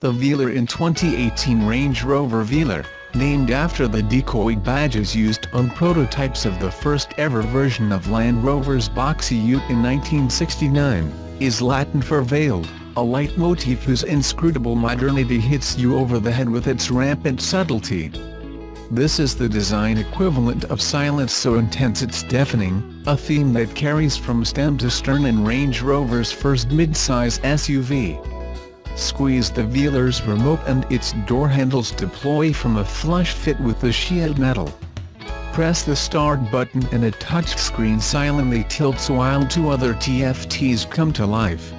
The Velar in 2018 Range Rover Velar, named after the decoy badges used on prototypes of the first ever version of Land Rover's boxy ute in 1969, is Latin for veiled, a leitmotif whose inscrutable modernity hits you over the head with its rampant subtlety. This is the design equivalent of silence so intense it's deafening, a theme that carries from stem to stern in Range Rover's first midsize SUV. Squeeze the Velar's remote and its door handles deploy from a flush fit with the sheetmetal. Press the start button and a touchscreen silently tilts while two other TFTs come to life.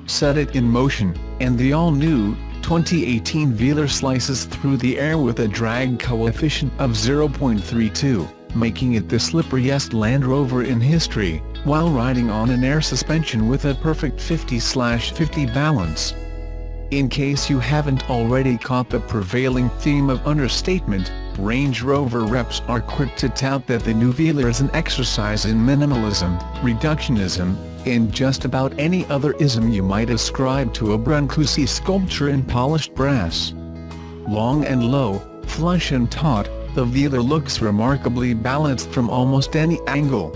Set it in motion, and the all-new 2018 Velar slices through the air with a drag coefficient of 0.32, making it the slipperiest Land Rover in history, while riding on an air suspension with a perfect 50/50 balance. In case you haven't already caught the prevailing theme of understatement, Range Rover reps are quick to tout that the new Velar is an exercise in minimalism, reductionism, and just about any other ism you might ascribe to a Brancusi sculpture in polished brass. Long and low, flush and taut, the Velar looks remarkably balanced from almost any angle.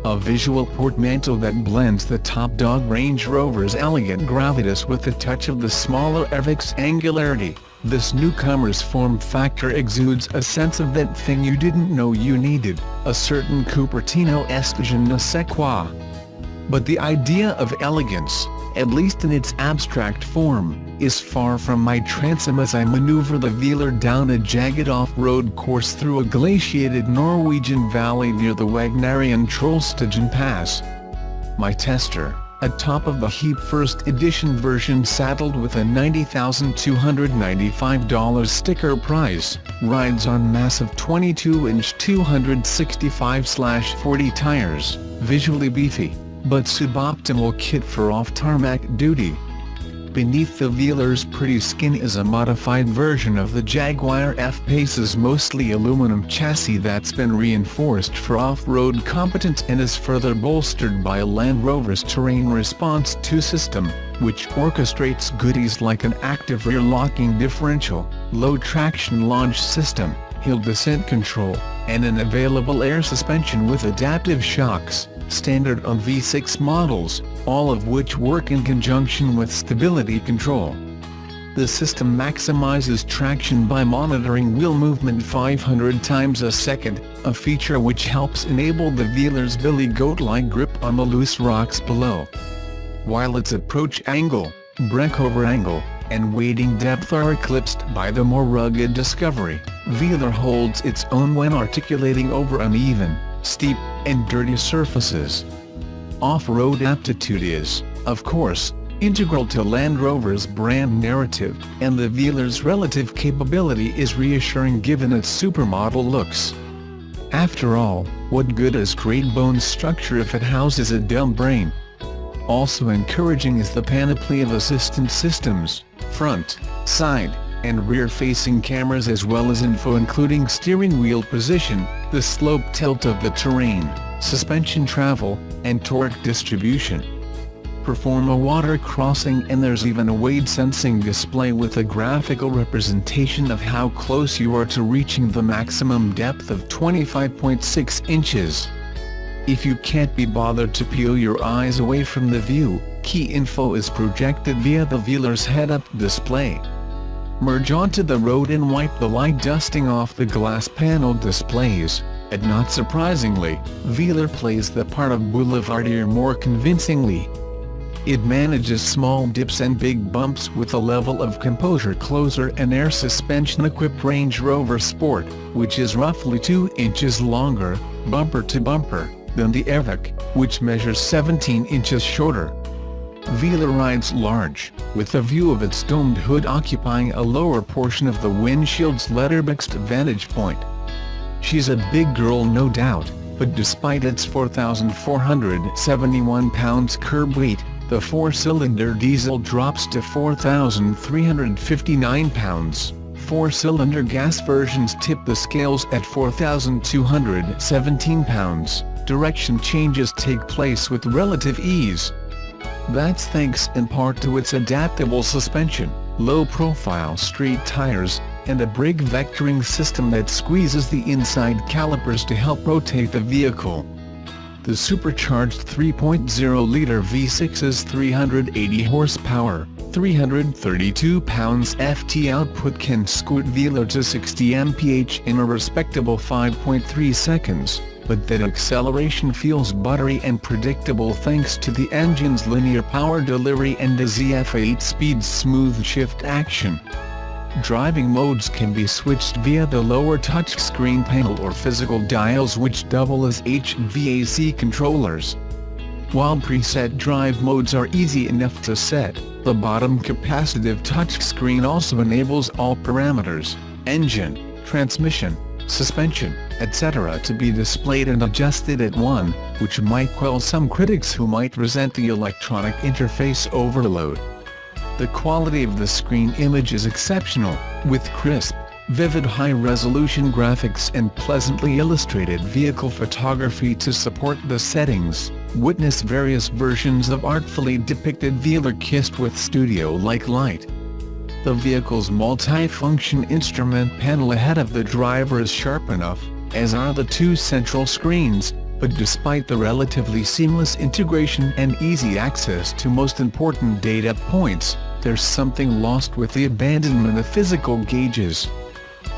A visual portmanteau that blends the top-dog Range Rover's elegant gravitas with a touch of the smaller Evic's angularity, this newcomer's form factor exudes a sense of that thing you didn't know you needed, a certain Cupertino-esque je ne sais quoi. But the idea of elegance, at least in its abstract form, is far from my transom as I maneuver the Velar down a jagged off-road course through a glaciated Norwegian valley near the Wagnerian Trollstigen Pass. My tester, atop of the heap first edition version saddled with a $90,295 sticker price, rides on massive 22-inch 265/40 tires, visually beefy, but suboptimal kit for off-tarmac duty. Beneath the Velar's pretty skin is a modified version of the Jaguar F-Pace's mostly aluminum chassis that's been reinforced for off-road competence and is further bolstered by Land Rover's Terrain Response 2 system, which orchestrates goodies like an active rear-locking differential, low-traction launch system, hill descent control, and an available air suspension with adaptive shocks, standard on V6 models, all of which work in conjunction with stability control. The system maximizes traction by monitoring wheel movement 500 times a second, a feature which helps enable the Velar's billy goat-like grip on the loose rocks below. While its approach angle, breakover angle, and wading depth are eclipsed by the more rugged Discovery, Velar holds its own when articulating over uneven, steep, and dirty surfaces. Off-road aptitude is, of course, integral to Land Rover's brand narrative, and the Velar's relative capability is reassuring given its supermodel looks. After all, what good is great bone structure if it houses a dumb brain? Also encouraging is the panoply of assistance systems, front, side, and rear-facing cameras as well as info including steering wheel position, the slope tilt of the terrain, suspension travel, and torque distribution. Perform a water crossing and there's even a wade-sensing display with a graphical representation of how close you are to reaching the maximum depth of 25.6 inches. If you can't be bothered to peel your eyes away from the view, key info is projected via the Velar's head-up display. Merge onto the road and wipe the light dusting off the glass panel displays, and not surprisingly, Velar plays the part of boulevardier more convincingly. It manages small dips and big bumps with a level of composure closer an air suspension-equipped Range Rover Sport, which is roughly 2 inches longer, bumper to bumper, than the Evic, which measures 17 inches shorter. Velar rides large, with a view of its domed hood occupying a lower portion of the windshield's letterboxed vantage point. She's a big girl no doubt, but despite its 4,471 pounds curb weight, the four-cylinder diesel drops to 4,359 pounds. Four-cylinder gas versions tip the scales at 4,217 pounds. Direction changes take place with relative ease. That's thanks in part to its adaptable suspension, low-profile street tires, and a brake vectoring system that squeezes the inside calipers to help rotate the vehicle. The supercharged 3.0-liter V6's 380 horsepower, 332 pounds-ft output can scoot Velar to 60 mph in a respectable 5.3 seconds, but that acceleration feels buttery and predictable thanks to the engine's linear power delivery and the ZF 8-speed smooth shift action. Driving modes can be switched via the lower touchscreen panel or physical dials which double as HVAC controllers. While preset drive modes are easy enough to set, the bottom capacitive touchscreen also enables all parameters, engine, transmission, suspension, etc. to be displayed and adjusted at once, which might quell some critics who might resent the electronic interface overload. The quality of the screen image is exceptional, with crisp, vivid high-resolution graphics and pleasantly illustrated vehicle photography to support the settings. Witness various versions of artfully depicted Velar kissed with studio-like light. The vehicle's multi-function instrument panel ahead of the driver is sharp enough, as are the two central screens, but despite the relatively seamless integration and easy access to most important data points, there's something lost with the abandonment of physical gauges.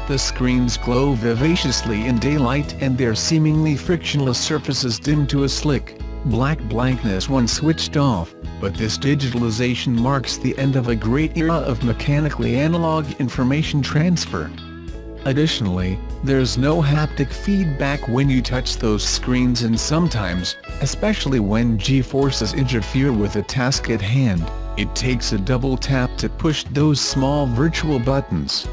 The screens glow vivaciously in daylight and their seemingly frictionless surfaces dim to a slick, black blankness when switched off, but this digitalization marks the end of a great era of mechanically analog information transfer. Additionally, there's no haptic feedback when you touch those screens and sometimes, especially when G-forces interfere with the task at hand, it takes a double tap to push those small virtual buttons.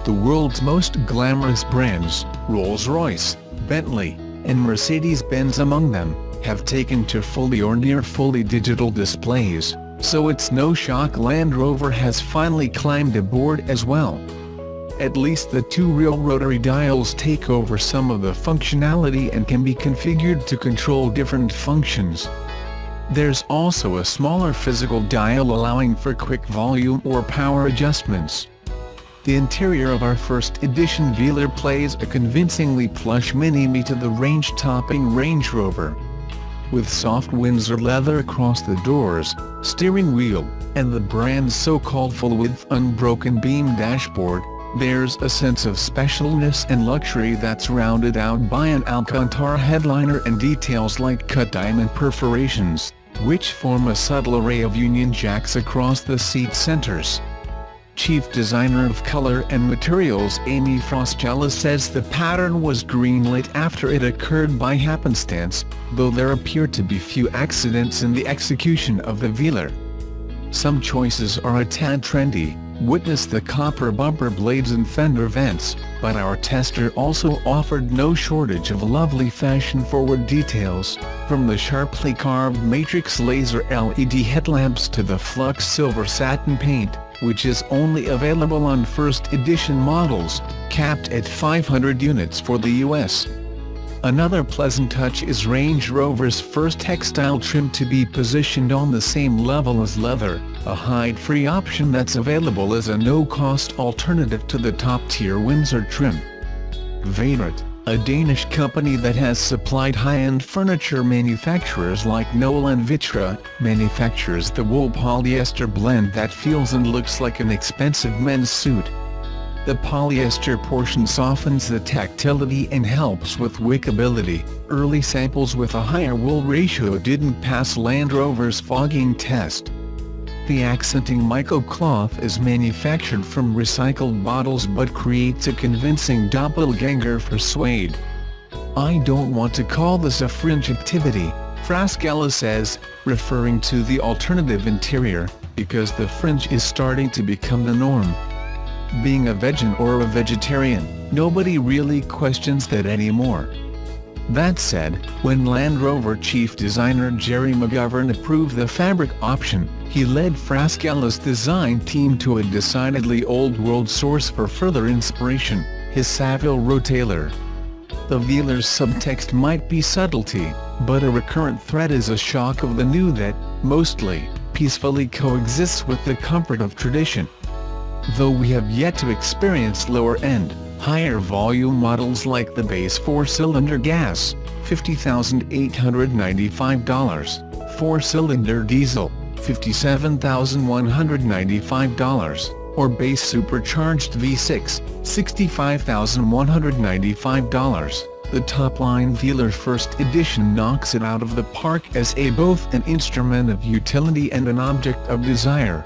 The world's most glamorous brands, Rolls-Royce, Bentley, and Mercedes-Benz among them, have taken to fully or near fully digital displays, so it's no shock Land Rover has finally climbed aboard as well. At least the two real rotary dials take over some of the functionality and can be configured to control different functions. There's also a smaller physical dial allowing for quick volume or power adjustments. The interior of our first edition Velar plays a convincingly plush mini-me to the range-topping Range Rover. With soft Windsor leather across the doors, steering wheel, and the brand's so-called full-width unbroken beam dashboard, there's a sense of specialness and luxury that's rounded out by an Alcantara headliner and details like cut diamond perforations, which form a subtle array of Union Jacks across the seat centers. Chief Designer of Color and Materials Amy Frostella says the pattern was greenlit after it occurred by happenstance, though there appear to be few accidents in the execution of the Velar. Some choices are a tad trendy, witness the copper bumper blades and fender vents, but our tester also offered no shortage of lovely fashion-forward details, from the sharply carved matrix laser LED headlamps to the flux silver satin paint, which is only available on first edition models, capped at 500 units for the US. Another pleasant touch is Range Rover's first textile trim to be positioned on the same level as leather, a hide-free option that's available as a no-cost alternative to the top-tier Windsor trim. Velar, a Danish company that has supplied high-end furniture manufacturers like Knoll and Vitra, manufactures the wool polyester blend that feels and looks like an expensive men's suit. The polyester portion softens the tactility and helps with wickability. Early samples with a higher wool ratio didn't pass Land Rover's fogging test. The accenting microcloth is manufactured from recycled bottles but creates a convincing doppelganger for suede. I don't want to call this a fringe activity, Frascella says, referring to the alternative interior, because the fringe is starting to become the norm. Being a vegan or a vegetarian, nobody really questions that anymore. That said, when Land Rover chief designer Jerry McGovern approved the fabric option, he led Frascella's design team to a decidedly old-world source for further inspiration, his Savile Rotaler. The Velar's subtext might be subtlety, but a recurrent thread is a shock of the new that, mostly, peacefully coexists with the comfort of tradition. though we have yet to experience lower-end, higher-volume models like the base 4-cylinder gas, $50,895, 4-cylinder diesel, $57,195, or base supercharged V6, $65,195. The top-line Velar First Edition knocks it out of the park as both an instrument of utility and an object of desire.